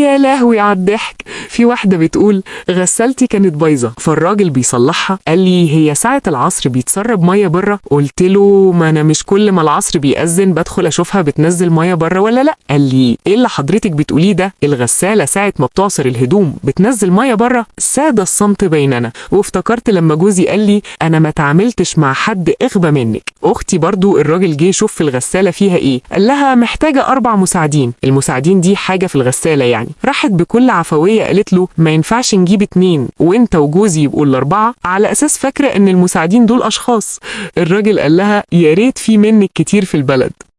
يا لهوي على الضحك. في واحدة بتقول غسالتي كانت بايظة، فالراجل بيصلحها قال لي هي ساعة العصر بيتسرب مية بره؟ قلت له ما انا مش كل ما العصر بيأذن بدخل اشوفها بتنزل مية بره ولا لا. قال لي ايه اللي حضرتك بتقوليه ده؟ الغسالة ساعة ما بتعصر الهدوم بتنزل مية بره؟ ساد الصمت بيننا. وافتكرت لما جوزي قال لي انا ما تعاملتش مع حد اغبى منك. اختي برضو الراجل جه يشوف في الغسالة فيها ايه، قال لها محتاجة 4 مساعدين. المساعدين دي حاجة في الغسالة يعني. راحت بكل عفوية قالت له ما ينفعش نجيب 2 وانت وجوزي يبقوا ال4، على اساس فاكرة ان المساعدين دول اشخاص. الراجل قال لها يا ريت في منك كتير في البلد.